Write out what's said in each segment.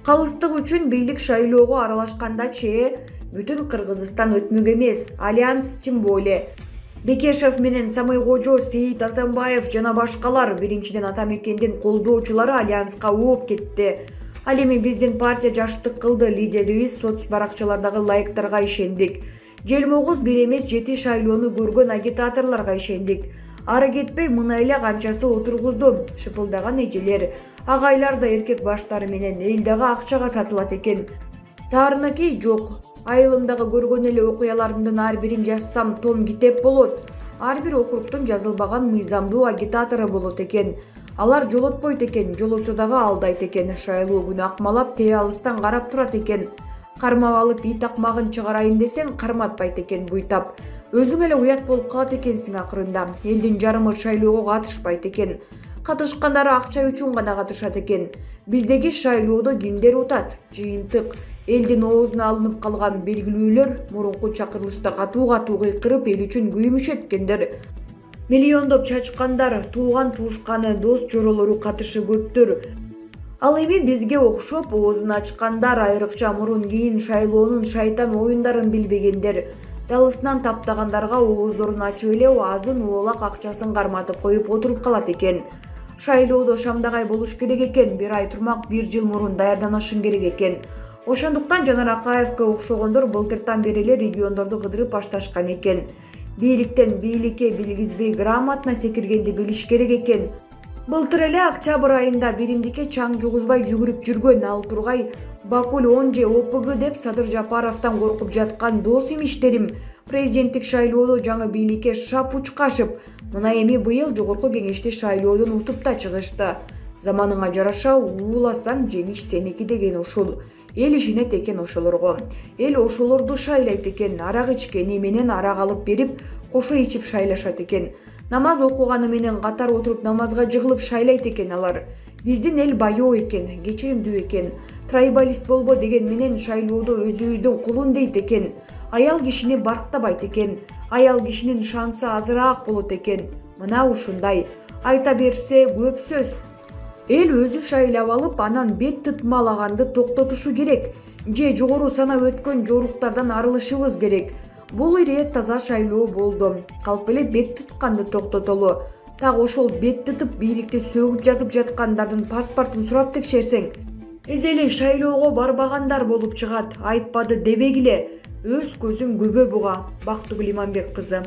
Калыстык үчүн бийлик шайлоого аралашканда бүтүн Кыргызстан өтмөк эмес. Альянс тем более. Бекешев менен Самойкожо, Сейит Атамбаев жана башкалар биринчиден ата мекендин колдоочулары альянска ооп кетти. Ал эми биздин партия жаштык кылды, лидерибиз соц баракчалардагы лайктарга ишендик. Желмогуз бир эмес 7 шайлоону көргөн агитаторлорго ишендик. Ары кетпей мына эле канчасы отургузду, шыпылдаган эжелер. Агайлар да эркек баштары менен эл дагы акчага сатылат экен. Таарыныки жок. Айылымдагы көргөн эле окуяларымдын ар бирин жазсам том китеп болот. Ар бир округтун жазылбаган мыйзамдуу агитатору болот экен. Алар жолотпойт экен, жолотсо дагы алдайт экен. Шайлоо күнү акмалап, тээ алыстан карап турат экен. Кармап алып ит акмагын чыгарайын десең, карматпайт экен буйтап. Өзүң эле уят болуп калат экенсиң акырында. Элдин жарымы шайлоого катышпайт экен. Катышкандары акча үчүн гана катышат экен. Биздеги шайлоодо кимдер утат? Жыйынтык. Элдин оозуна алынып калган белгилүүлөр мурунку чакырылышта катуу кыйкырып эл үчүн күймүш эткендер. Миллиондоп чачкандар, тууган туушканы, дос жоролору катышы көптөр. Ал эми бизге окшоп оозун ачкандар, айрыкча мурун кийин шайлоонун шайтан оюндарын билбегендер, далысынан таптагандарга ооздорун ачып эле азын оолак акчасын карматып коюп отуруп калат экен. Шайлоодо шамдагай болуш керек экен, бир ай турмак 1 жыл мурун даярданышың керек экен. Ошондуктан Жанар Акаевке окшогондор былтыртан бери эле региондорду кыдырып башташкан экен. Бийликтен бийликке билгизбей грамотно секиргенди билиш керек экен. Былтыр эле октябрь айында биримдикке чаң жугузбай жүгүрүп жүргөн ал тургай Бакуль 10 же ОПГ деп Садыр Жапаровдон коркуп жаткан дос имиштерим президенттик шайлоодо жаңы бийликке шап учкашып, мына эми быйыл жогорку кеңешти шайлоодон утуп да чыгышты. Заманыңа жараша ууласаң жеңиш сеники деген ушул. Эл ишенет экен ошолорго. Эл ошолорду шайлайт экен, арак ичкени менен арак алып берип, кошо ичип шайлашат экен. Намаз окуганы менен катар отуруп намазга жыгылып шайлайт экен алар. Биздин эл баяу экен, кечиримдүү экен. Трайбалист болбо деген менен шайлоодо өзүбүздүн кулун дейт экен. Аял кишини барктабайт экен. Аял кишинин шансы азыраак болот экен. Мына ушундай. Айта берсе көп сөз. Эл өзү шайлап алып, анан бет тытмалаганды токтотушу керек. Же жогору санап өткөн жоруктардан арылышыбыз керек. Бул ирет таза шайлоо болду. Калп эле бет тытканды токтотолу. Так ошол бет тытып бийликти сөгүп жазып жаткандардын паспортун сурап текшерсең, эзели шайлоого барбагандар болуп чыгат. Айтпады дебегиле. Өз көзүм көбө буга. Бактыгүл Иманбек кызы.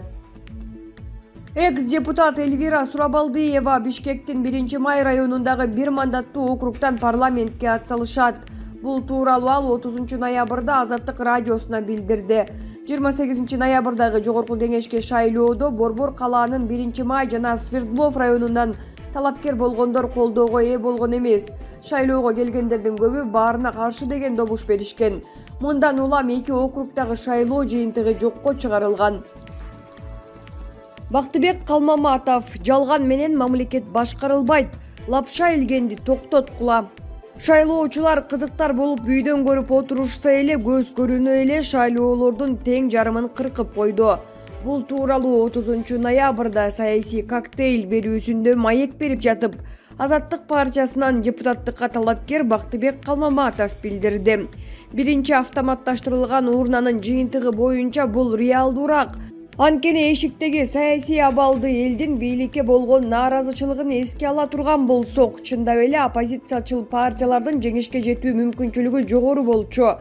Экс-депутат Эльвира Сурабалдыева Бишкектин 1-Май районундагы бир мандаттуу округтан парламентке атсалышат. Бул тууралуу ал 30 ноябрда Азаттык радиосуна билдирди. 28 ноябрдагы жогорку кеңешке шайлоодо Борбор калаанын 1-Май жана Свердлов районунан талапкер болгондор колдоого ээ болгон эмес. Шайлоого келгендердин көбү баарына каршы деген добуш беришкен. Мындан улам 2 округдагы шайлоо жыйынтыгы жокко чыгарылган. Бактыбек Калмаматов: жалган менен мамлекет башкарылбайт, лапша илгенди токтоткула. Шайлоочулар кызыктар болуп үйдөн көрүп отурушса эле көз көрүнө эле шайлоолордун тең жарымын кыркып койду. Бул тууралуу 30 ноябрда саясий коктейль берүүсүндө маек берип жатып, Азаттык партиясынан депутаттыкка талапкер Бактыбек Калмаматов билдирди. Биринчи автоматташтырылган урнанын жыйынтыгы боюнча бул реалдуураак. Анткени эшиктеги саясий абалды элдин бийликке болгон нааразычылыгын эске ала турган болсок, чындап эле оппозициячыл партиялардын жеңишке жетүү мүмкүнчүлүгү жогору болчу.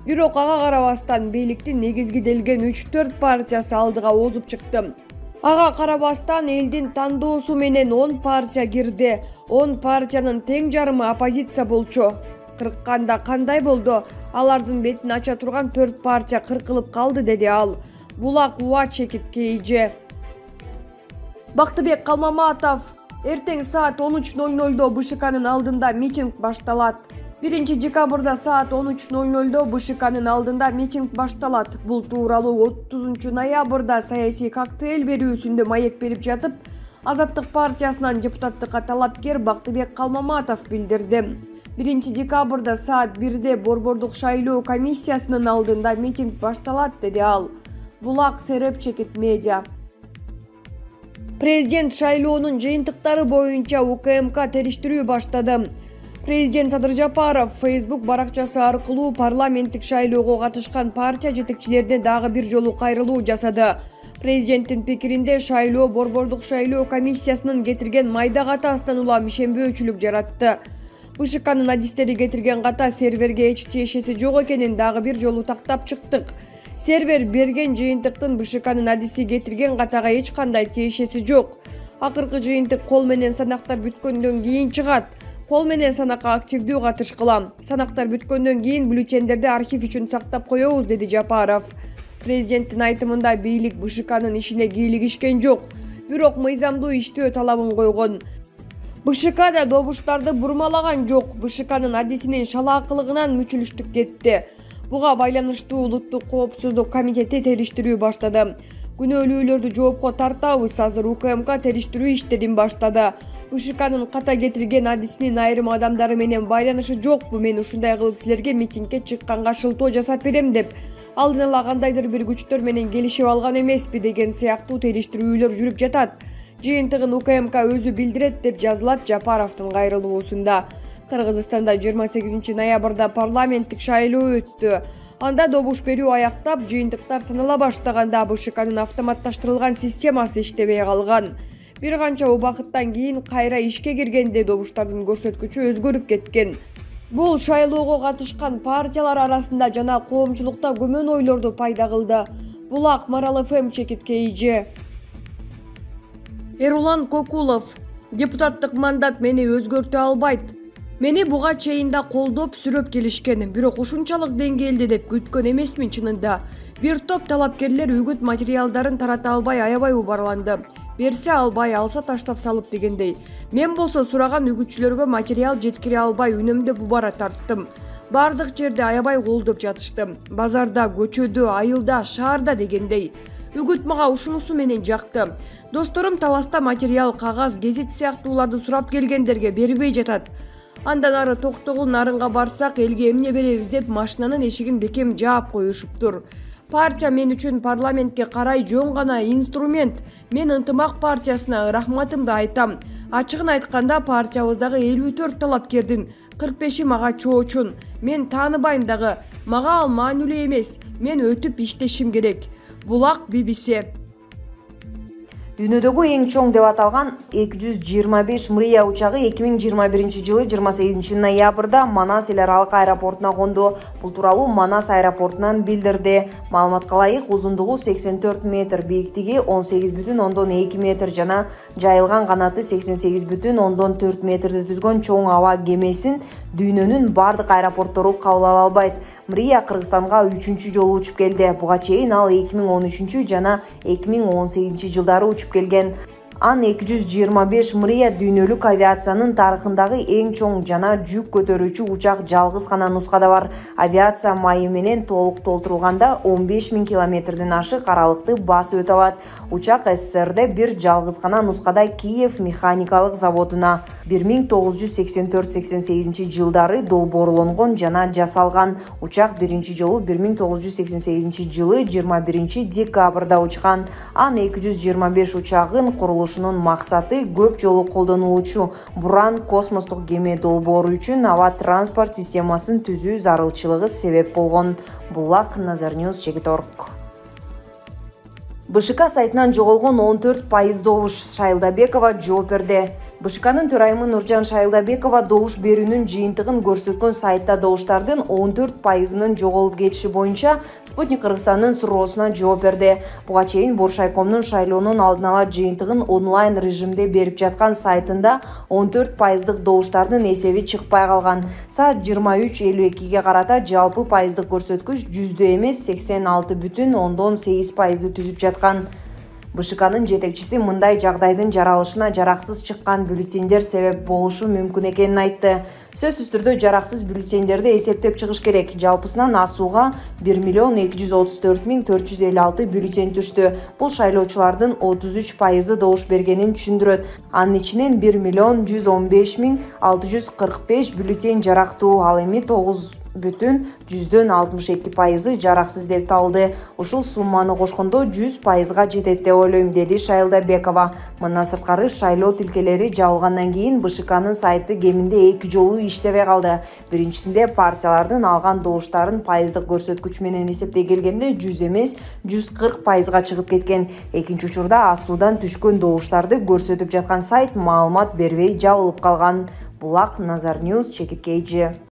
Бирок ага карабастан бийликтин негизгиделген 3-4 партиясы алдыга озуп чыкты. Ага карабастан элдин тандоосу менен 10 партия кирди. 10 партиянын тең жарымы оппозиция болчу. Кыркканда кандай болду? Алардын бетин ача турган 4 партия кыркылып калды, деди ал. Булак уа чекит кейже. Бактыбек Калмаматов: эртең саат 13:00 БШКнын алдында митинг башталат. 1 декабрда саат 13:00 БШКнын алдында митинг башталат. Бул тууралуу 30 ноябрда саясий коктейль берүүсүндө маек берип жатып, Азаттык партиясынан депутаттыкка талапкер Бактыбек Калмаматов билдирди. 1 декабрда саат 1-де Борбордук шайлоо комиссиясынын алдында митинг башталат, деди ал. Булак сереп чекит медиа. Президент шайлоонун жыйынтыктары боюнча УКМК териштирүү баштады. Президент Садыр Жапаров Facebook баракчасы аркылуу парламенттик шайлоого катышкан партия жетекчилерине дагы бир жолу кайрылуу жасады. Президенттин пикиринде шайлоо борбордук шайлоо комиссиясынын кетирген майда катасынан улам ишенбөөчүлүк жаратты. БШКнын адистери кетирген ката серверге эч тиешеси жок экенин дагы бир жолу тактап чыктык. Сервер берген жыйынтыктын БШКнын адиси кетирген катага эч кандай тиешеси жок. Акыркы жыйынтык кол менен санактар бүткөндөн кийин чыгат. Кол менен санакка активдүү катыш кылам. Санактар бүткөндөн кийин бюллетендерди архив үчүн сактап коебуз, деди Жапаров. Президенттин айтымында бийлик БШКнын ишине кийлигишкен жок, бирок мыйзамдуу иштөө талабын койгон. БШК да добуштарды бурмалаган жок. БШКнын адисинин шалаакылыгынан мүчүлүштүк кетти. Буга байланыштуу Улуттук коопсуздук комитети териштирүү баштады. Күнөөлүүлөрдү жоопко тартабыз. Азыр УКМК териштирүү иштерин баштады. БШКнын ката кетирген адисинин айрым адамдары менен байланышы жокпу? Мен ушундай кылып силерге митингге чыкканга шылтоо жасап берем деп алдын ала кандайдыр бир күчтөр менен келишип алган эмеспи деген сыяктуу териштирүүлөр жүрүп жатат. Жыйынтыгын УКМК өзү билдирет деп жазылат Жапаровдун кайрылуусунда. Кыргызстанда 28 ноябрда парламенттик шайлоо өттү. Анда добуш берүү аяктап, жыйынтыктар санала баштаганда БШКнын автоматташтырылган системасы иштебей калган. Бир канча убакыттан кийин кайра ишке киргенде добуштардын көрсөткүчү өзгөрүп кеткен. Бул шайлоого катышкан партиялар арасында жана коомчулукта көмөн ойлорду пайда кылды. Булак Марал ФМ чекиткейи. Эрулан Кокулов: депутаттык мандат мени өзгөртө албайт. Мени буга чейин да колдоп сүрөп келишкен, бирок ушунчалык деңгээлде деп күткөн эмесмин чынында. Бир топ талапкерлер үгүт материалдарын тарата албай аябай убарланды. Берсе албай, алса таштап салып дегендей. Мен болсо сураган үгүтчүлөргө материал жеткире албай үнөмдө бубара тарттым. Бардык жерде аябай колдоп жатыштым. Базарда, көчөдө, айылда, шаарда дегендей. Үгүт мага ушунусу менен жакты. Досторум таласта материал, кагаз, гезит сыяктууларды сурап келгендерге бербей жатат. Андан ары Токтогул нарынга барсак, элге эмне беребиз деп машинанын эшигин бекем жаап коюшуптур. Партия мен үчүн парламентке карай жөн гана инструмент. Мен Ынтымак партиясына рахматымды айтам. Ачыгын айтканда партиябыздагы 54 талапкердин 45-и мага чоочун. Мен тааныбайм дагы. Мага ал маанилүү эмес. Мен өтүп иштешим керек. Булак BBC. Дүйнөдөгү эң чоң деп аталган 225 Мрия учагы 2021 жылы 28 ноябрда Манас эл аралык аэропортуна конду. Бул тууралуу Манас аэропортунан билдирди. Маалыматка ылайык, узундугу 84 метр, бийиктиги 18,2 метр жана жайылган канаты 88,4 метрди түзгөн чоң аба кемесин дүйнөнүн бардык аэропорттору кабыл ала албайт. Мрия Кыргызстанга 3-чү жолу учуп келди. Буга чейин ал 2013 жана 2018 жылдары учуп келген. Ан 225 Мрия дүйнөлүк авиациянын тарыхындагы эң чоң жана жүк көтөрүүчү учак жалгыз гана нускада бар. Авиация майы менен толук толтурулганда 15.000 километрден ашык аралыкты басып өтө алат. Учак СССРде бир жалгыз гана нускада Киев механикалык заводуна 1984-88 жылдары долбоорлонгон жана жасалган. Учак биринчи жолу 1988 жылы 21 декабрда учкан. Ан 225 учагын курулушунун максаты көп жолу колдонулуучу Буран космостук кеме долбоору үчүн аба транспорт системасын түзүү зарылчылыгы себеп болгон. Булак Назарньюз Чекиторг. БШК сайтынан жоголгон 14% добуш. Шайлдабекова жооп берди. БШКнын төрайымы Нуржан Шайлдабекова добуш берүүнүн жыйынтыгын көрсөткөн сайтта добуштардын 14%-нын жоголуп кетиши боюнча Спутник Кыргызстандын суроосуна жооп берди. Буга чейин Боршайкомдун шайлоонун алдын ала жыйынтыгын онлайн режимде берип жаткан сайтында 14%дык добуштардын эсеби чыкпай калган. Саат 23:52ге карата жалпы пайыздык көрсөткүч 100 эмес 86,8%ды түзүп жаткан. БШКнын жетекчиси мындай жагдайдын жаралышына жараксыз чыккан бюллетендер себеп болушу мүмкүн экенин айтты. Сөзсүз түрдө жараксыз бюллетендерди эсептеп чыгыш керек. Жалпысынан АСУга 1,234,456 бюллетен түштү. Бул шайлоочулардын 33% добуш бергенин түшүндүрөт. Анын ичинен 1,115,645 бюллетен жарактуу, ал эми 9 4,62% жараксыз деп табылды. Ушул сумманы кошкондо 100%га жетет деп ойлойм, деди Шайлда Бекова. Мындан сырткары шайлоо тилкелери жабылгандан кийин БШКнын сайты кеминде 2 жолу иштебей калды. Биринчисинде партиялардын алган добуштарын пайыздык көрсөткүч менен эсептей келгенде 100 эмес 140%га чыгып кеткен. Экинчи учурда АСУдан түшкөн добуштарды көрсөтүп жаткан сайт маалымат бербей жабылып калган. Булак Назар Ньюс, Чекиткейчи.